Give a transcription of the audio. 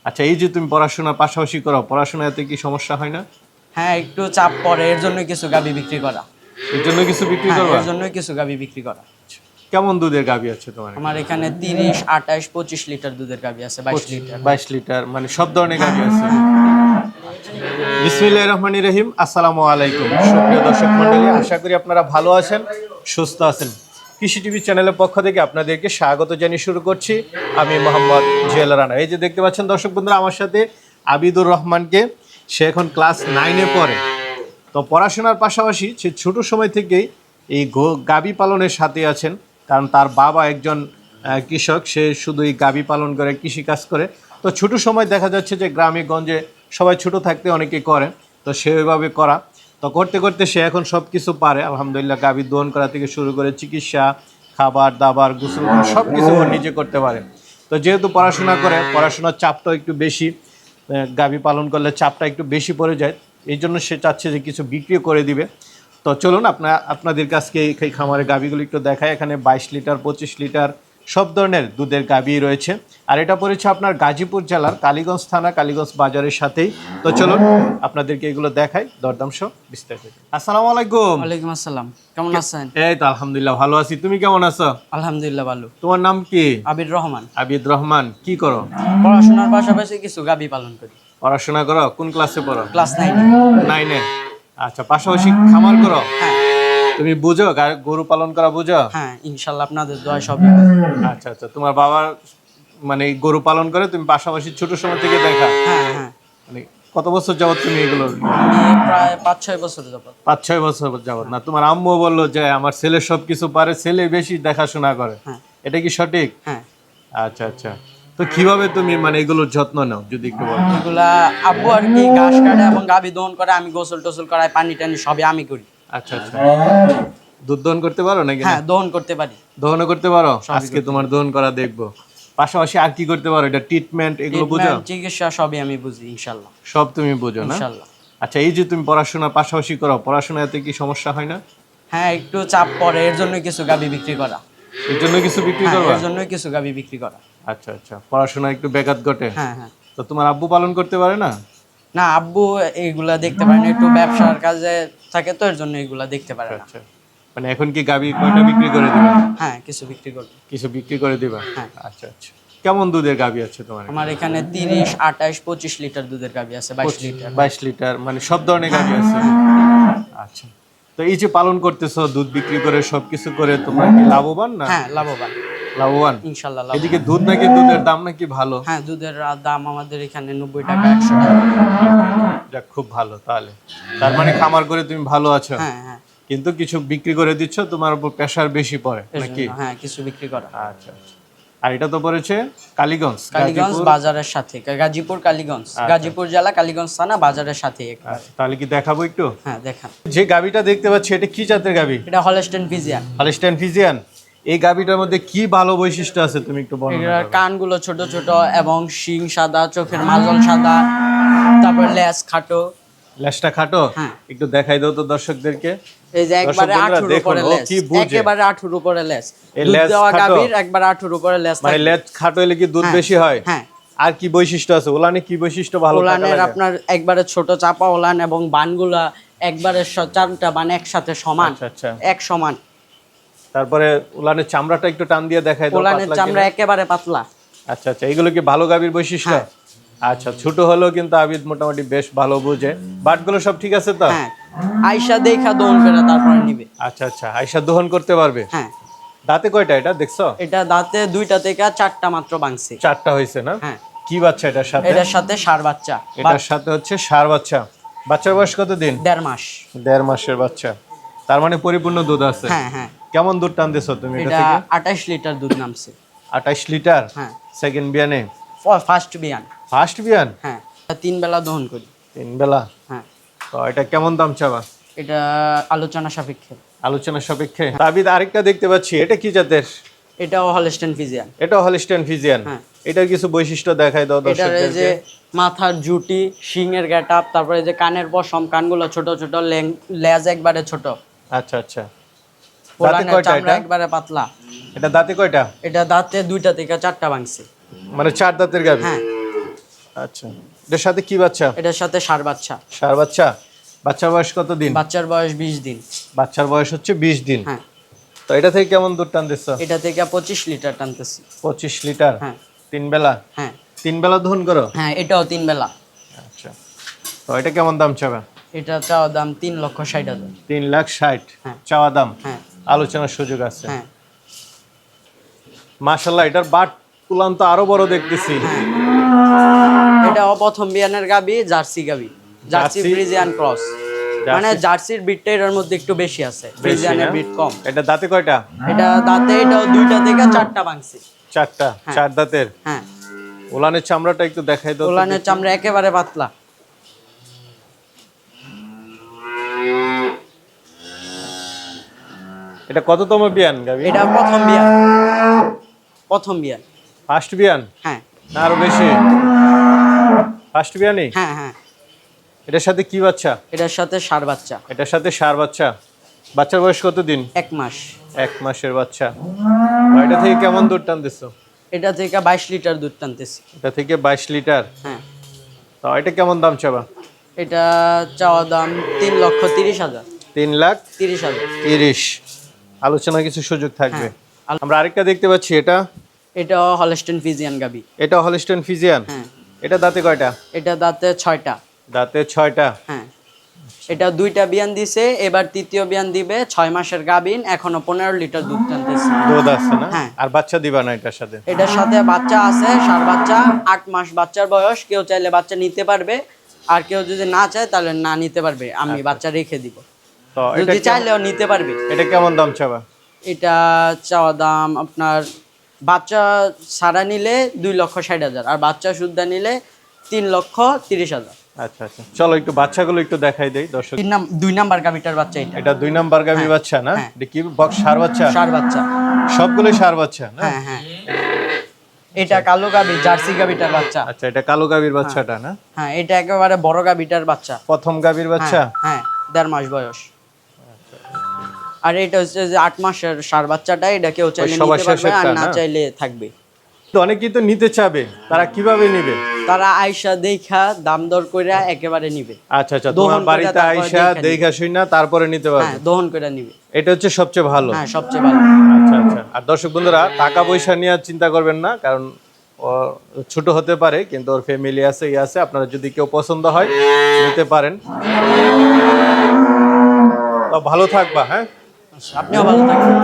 আচ্ছা, এই যে তুমি পড়াশোনার পাশাপাশি করো, পড়াশোনাতে কি সমস্যা হয় না? হ্যাঁ, একটু চাপ পড়ে, এর জন্য কিছু গাভী বিক্রি করা। এর জন্য কিছু বিক্রি হ্যাঁ, করবা? এর জন্য কিছু গাভী বিক্রি করা। কেমন দুধের গাভী আছে তোমার? আমার এখানে 30, 28, 25 লিটার দুধের গাভী আছে, 22 লিটার। 22 লিটার, মানে সব ধরনের গাভী আছে। বিসমিল্লাহির রহমানির রহিম। আসসালামু আলাইকুম সুপ্রিয় দর্শক মণ্ডলী, আশা করি আপনারা ভালো আছেন, সুস্থ আছেন। কৃষি টিভি চ্যানেলের পক্ষ থেকে আপনাদেরকে স্বাগত জানিয়ে শুরু করছি আমি মোহাম্মদ জুয়েল রানা। এই যে দেখতে পাচ্ছেন দর্শক বন্ধুরা, আমার সাথে আবিদুর রহমানকে, সে এখন ক্লাস 9-এ পড়ে। তো পড়াশোনার পাশাপাশি সে ছোট সময় থেকেই এই গাভী পালনের সাথে আছেন, কারণ তার বাবা একজন কৃষক, সে শুধু এই গাভী পালন করে, কৃষিকাজ করে। তো ছোট সময় দেখা যাচ্ছে যে গ্রামে গঞ্জে সবাই ছোট থাকতে অনেকে করে, তো সে ওইভাবে করা। তো করতে করতে সে এখন সব কিছু পারে আলহামদুলিল্লাহ। গাভী দোহন করা থেকে শুরু করে চিকিৎসা, খাবার দাবার, গোসল সব কিছু নিজে করতে পারে। তো যেহেতু পড়াশোনা করে, পড়াশোনার চাপটা একটু বেশি, গাভী পালন করলে চাপটা একটু বেশি পড়ে যায়, এই জন্য সে চাচ্ছে যে কিছু বিক্রি করে দিবে। তো চলুন আপনাদের কাছকে এই খামারের গাভীগুলো একটু দেখায়। এখানে 22 লিটার, 25 লিটার সব ধরনের দুধের গাভী রয়েছে। আর এটা পড়েছে আপনার গাজীপুর জেলার কালীগঞ্জ থানা, কালীগঞ্জ বাজারের সাথেই। তো চলুন আপনাদেরকে এগুলো দেখাই, দরদাম সহ বিস্তারিত। আসসালামু আলাইকুম। ওয়ালাইকুম আসসালাম, কেমন আছেন? এই তো আলহামদুলিল্লাহ ভালো আছি, তুমি কেমন আছো? আলহামদুলিল্লাহ ভালো। তোমার নাম কি? আবির রহমান। আবিদ রহমান। কি করো? পড়াশোনার পাশাপাশি কিছু গাভী পালন করি। পড়াশোনা করো? কোন ক্লাসে পড়ো? ক্লাস 9। 9-এ। আচ্ছা, পাশাপাশি খামার করো? হ্যাঁ তুমি বুঝো গরু পালন করা বুঝো? হ্যাঁ, ইনশাল্লাহ আপনাদের দোয়ায় সবই। আচ্ছা আচ্ছা, তোমার বাবার মানে গরু পালন করে, তুমি পাশাপাশি ছোট সময় থেকে দেখা? হ্যাঁ হ্যাঁ, মানে কত বছর যাবত তুমি এগুলো? আমি প্রায় 5-6 বছর যাবত। 5-6 বছর যাবত না? তোমার আম্মু বললো যে আমার ছেলে সবকিছু পারে, ছেলে বেশি দেখাশোনা করে, হ্যাঁ এটা কি সঠিক? হ্যাঁ। আচ্ছা আচ্ছা, তো কিভাবে তুমি মানে এগুলোর যত্ন নাও যদি একটু বলো? এগুলা আব্বু আর কি ঘাস কাটে এবং গাভী দহন করে, আমি গোসল টোসল করাই, পানি টানি সবই আমি করি। আচ্ছা আচ্ছা, দুধ দহন করতে পারো নাকি? হ্যাঁ, দহন করতে পারি। দহনও করতে পারো? আজকে তোমার দহন করা দেখবো। পাশাপাশি আর কি করতে পারো? এটা ট্রিটমেন্ট এগুলো বুঝো? ট্রিটমেন্ট, চিকিৎসা সবই আমি বুঝি ইনশাল্লাহ। সব তুমি বুঝো না? ইনশাল্লাহ। আচ্ছা, এই যে তুমি পড়াশোনার পাশাপাশি করো, পড়াশোনাতে কি সমস্যা হয় না? হ্যাঁ, একটু চাপ পড়ে, এর জন্য কিছু গাভী বিক্রি করা। এর জন্য কিছু বিক্রি হ্যাঁ, করবা? এর জন্য কিছু গাভী বিক্রি করা। আচ্ছা আচ্ছা, পড়াশোনা একটু ব্যাঘাত ঘটে। হ্যাঁ হ্যাঁ। তো তোমার আব্বু পালন করতে পারে না? না, আব্বু এইগুলা দেখতে পারে না, একটু ব্যবসার কাজে থাকে, তো এর জন্য এগুলা দেখতে পারে না। আচ্ছা, মানে এখন কি গাভী কয়টা বিক্রি করে দিবা? হ্যাঁ, কিছু বিক্রি করবে। কিছু বিক্রি করে দিবা? হ্যাঁ। আচ্ছা আচ্ছা, কেমন দুধের গাভী আছে তোমার? আমার এখানে 30, 28, 25 লিটার দুধের গাভী আছে, 22 লিটার। 22 লিটার, মানে সব ধরনের গাভী আছে। আচ্ছা, তো এই যে পালন করতেছো, দুধ বিক্রি করে সবকিছু করে, তোমরা কি লাভবান না? হ্যাঁ, লাভবান লাভবান ইনশাল্লাহ, লাভবান। এদিকে দুধ নাকি, দুধের দাম নাকি ভালো? হ্যাঁ, দুধের দাম আমাদের এখানে 90 টাকা, 100 টাকা। যাক, খুব ভালো। তাহলে তার মানে খামার করে তুমি ভালো আছো। হ্যাঁ হ্যাঁ, কিন্তু কিছু বিক্রি করে দিচ্ছ, তোমার উপর প্রেশার বেশি পড়ে এর নাকি? জন্য, হ্যাঁ, কিছু বিক্রি করা। আচ্ছা আচ্ছা, আর এটা তো পড়েছে কালীগঞ্জ, কালীগঞ্জ গাজীপুর। বাজারের সাথে, গাজীপুর কালীগঞ্জ, গাজীপুর জেলা কালীগঞ্জ থানা, বাজারের সাথে একবার। আচ্ছা, তাহলে কি দেখাবো একটু? হ্যাঁ, দেখান। যে গাভীটা দেখতে পাচ্ছি, এটা কি জাতের গাভী? এটা হলস্টেইন ফ্রিজিয়ান। Holstein Friesian. এই গাভীটার মধ্যে কি ভালো বৈশিষ্ট্য আছে তুমি একটু বলো? এটার কানগুলো ছোট ছোট এবং শিং সাদা, চোখের মাজল সাদা, তারপর লেজ খাটো। লেজটা খাটো? হ্যাঁ। একটু দেখাই দাও তো দর্শকদেরকে। এই যে একবারে দর্শক বন্ধুরা 18 দেখুন, উপরে ও লেজ, কি বুঝে। একেবারে 18 উপরে লেজ। এই দুধ লেজ দেওয়া খাটো? গাভীর একবার 18 উপরে লেজ মানে থাকে। লেজ খাটো হলে কি দুধ হ্যাঁ, বেশি হয়? হ্যাঁ। আর কি বৈশিষ্ট্য আছে? ওলানে কি বৈশিষ্ট্য ভালো থাকা ওলানের লাগে? আপনার একবারে ছোট চাপা ওলান এবং বানগুলা একবারে চারটা বান একসাথে সমান, আচ্ছা আচ্ছা, এক সমান। তারপরে উলানের চামড়াটা একটু টান দিয়ে দেখাই দাও, ওলানের পাতলা চামড়া কিনা। একেবারে পাতলা। আচ্ছা আচ্ছা, এগুলো কি ভালো গাভীর বৈশিষ্ট্য? হ্যাঁ। আচ্ছা, ছোট হলেও কিন্তু আবিদ মোটামুটি বেশ ভালো বুঝে। বাটগুলো সব ঠিক আছে তো? হ্যাঁ, আয়শা দেখা দহন করে তারপরে নিবে। আচ্ছা আচ্ছা, আয়সা দহন করতে পারবে? হ্যাঁ। দাঁতে কয়টা এটা দেখছো? এটা দাঁতে 2টা থেকে 4টা মাত্র ভাঙছে। 4টা হয়েছে না? হ্যাঁ। কি বাচ্চা এটার সাথে? এটার সাথে ষাঁড় বাচ্চা, এটার সাথে হচ্ছে ষাঁড় বাচ্চা। বাচ্চার বয়স কত দিন? 1.5 মাস। 1.5 মাসের বাচ্চা, তার মানে পরিপূর্ণ দুধ আছে। হ্যাঁ হ্যাঁ, কেমন দুধ টানতেছো তুমি এটা এটা থেকে? 28 লিটার দুধ নামছে। 28 লিটার? হ্যাঁ। সেকেন্ড বিয়ানে? ফার্স্ট বিয়ান। ফার্স্ট বিয়ান? হ্যাঁ, 3 বেলা দহন করি। 3 বেলা? হ্যাঁ। তো এটা কেমন দাম চাবা? এটা আলোচনা সাপেক্ষে। আলোচনা সাপেক্ষে। তাবিদ আরেকটা দেখতে পাচ্ছি, এটা কি জাতের? এটাও হলস্টেইন ফ্রিজিয়ান। এটাও হলস্টাইন ফ্রিজিয়ান। হ্যাঁ। এটার কিছু বৈশিষ্ট্য দেখাই দাও এটার এই যে দর্শকদেরকে। মাথার জুটি, শিংয়ের গেটআপ, তারপরে যে কানের পশম, কানগুলো ছোট ছোট, লেজ একবারে ছোট, আচ্ছা আচ্ছা, দাঁতে ওলানের কয়টা চামড়া এটা? একবারে পাতলা। এটা দাঁতে কয়টা? এটা দাঁতে 2টা থেকে 4টা ভাঙছে। মানে 4 দাঁতের গাভী? হ্যাঁ। আচ্ছা, এটার সাথে কি বাচ্চা? এটার সাথে ষাঁড় বাচ্চা। ষাঁড় বাচ্চা। বাচ্চার বয়স কত দিন? বাচ্চার বয়স 20 দিন। বাচ্চার বয়স হচ্ছে 20 দিন। হ্যাঁ। তো এটা থেকে কেমন দুধ টানতেছ? এটা থেকে 25 লিটার টানতেছি। 25 লিটার। হ্যাঁ। 3 বেলা? হ্যাঁ। 3 বেলা দহন করো? হ্যাঁ, এটাও 3 বেলা। আচ্ছা, তো এটা কেমন দাম চাবে? এটা চাওয়া দাম 3,60,000। 3,60,000 হ্যাঁ। চাওয়া দাম। হ্যাঁ। আলোচনার সুযোগ আছে। হ্যাঁ। মাশাআল্লাহ, এটার বাট তুলান তো আরো বড় দেখতেছি। এটাও প্রথম বিয়ানের গাবি, জার্সি গাবি, জার্সি জার্সি? Friesian cross. মানে জার্সি? জার্সির বিটটা এটার মধ্যে একটু বেশি আছে, ফ্রিজিয়ানের বিট কম। এটা দাঁতে কয়টা? এটা দাঁতে এটাও 2টা থেকে 4টা ভাঙছে। 4টা। হ্যাঁ। 4 দাঁতের। হ্যাঁ। ওলানের চামড়াটা একটু দেখাই দাও তো ওলানের দেখি। চামড়া একেবারে পাতলা। এটা কততম বিয়ান গাবি? এটা প্রথম বিয়ান। প্রথম বিয়ান। ফার্স্ট বিয়ান হ্যাঁ। না আরো বেশি? ফার্স্ট বিয়ানই। হ্যাঁ। হ্যাঁ। এটার সাথে কি বাচ্চা? এটার সাথে ষাঁড় বাচ্চা। এটার সাথে ষাঁড় বাচ্চা। বাচ্চার বয়স কত দিন? 1 মাস। 1 মাসের বাচ্চা। তো এটা থেকে কেমন দুধ টানতেছো? এটা থেকে 22 লিটার দুধ টানতেছি। এটা থেকে 22 লিটার। হ্যাঁ। তো এটা কেমন দাম চাবা? এটা চাওয়া দাম 3,30,000। 3,30,000। 30,000। আলোচনা কিছু সুযোগ থাকবে। হ্যাঁ। আমরা আরেকটা দেখতে পাচ্ছি, এটা এটাও হলস্টেইন ফ্রিজিয়ান গাবি। এটা হলস্টেইন ফ্রিজিয়ান। হ্যাঁ। এটা দাঁতে কয়টা? এটা দাঁতে 6টা। দাঁতে 6টা। হ্যাঁ। এটা 2টা বিয়ান দিছে, এবার তৃতীয় বিয়ান দিবে। 6 মাসের গাবিন, এখনো 15 লিটার দুধ টানতেছে। দুধ আছে না? হ্যাঁ। আর বাচ্চা দিবা না এটার সাথে? এটার সাথে বাচ্চা আছে, ষাঁড় বাচ্চা। 8 মাস বাচ্চার বয়স। কেউ চাইলে বাচ্চা নিতে পারবে, আর কেউ যদি না চায় তাহলে না নিতে পারবে, আমি বাচ্চা রেখে দিব। তো এটা যদি চাইলেও নিতে পারবে। এটা কেমন দাম চাবা? এটা চাওয়া দাম আপনার বাচ্চা ছাড়া নিলে 2,60,000, আর বাচ্চা সুদ্ধা নিলে 3,30,000। আচ্ছা আচ্ছা, চলো একটু বাচ্চাগুলো একটু দেখাই দেই দর্শক। 2 নাম্বার গাবিটার বাচ্চা এটা। এটা 2 নাম্বার গাভী হ্যাঁ, বাচ্চা না? হ্যাঁ। এটা কি বক্স ষাঁড় বাচ্চা? ষাঁড় বাচ্চা। সবগুলোই ষাঁড় বাচ্চা না? হ্যাঁ। হ্যাঁ। এটা কালো গাবি, জার্সি গাবিটার বাচ্চা। আচ্ছা, এটা কালো গাভীর বাচ্চাটা না? হ্যাঁ, এটা একেবারে বড় গাবিটার বাচ্চা। প্রথম গাভীর বাচ্চা। হ্যাঁ। 1.5 মাস বয়স। আর এটা হচ্ছে যে 8 মাসের ষাঁড় বাচ্চাটা, এটা কেউ চাইলে সবার নিতে পারবে, আর শেষেরটা না না? চাইলে থাকবে। তো অনেকেই তো নিতে চাবে, তারা কিভাবে নিবে? তারা আয়সা দেখা দাম দর কইরা একেবারে নিবে। আচ্ছা আচ্ছা, দহন তোমার কইরা বাড়িতে তারপরে আইসা দেখে নিবে। দেখা শুইনা তারপরে নিতে হ্যাঁ, পারবে। দহন কইরা নিবে। এটা হচ্ছে সবচেয়ে ভালো। হ্যাঁ, সবচেয়ে ভালো। আচ্ছা আচ্ছা। আর দর্শক বন্ধুরা, টাকা পয়সা নিয়ে আর চিন্তা করবেন না, কারণ ও ছোট হতে পারে কিন্তু ওর ফ্যামিলি আছে, আছে। আপনারা যদি কেউ পছন্দ হয় নিতে পারেন। তো ভালো থাকবা। হ্যাঁ, আপনিও ভালো থাকবেন।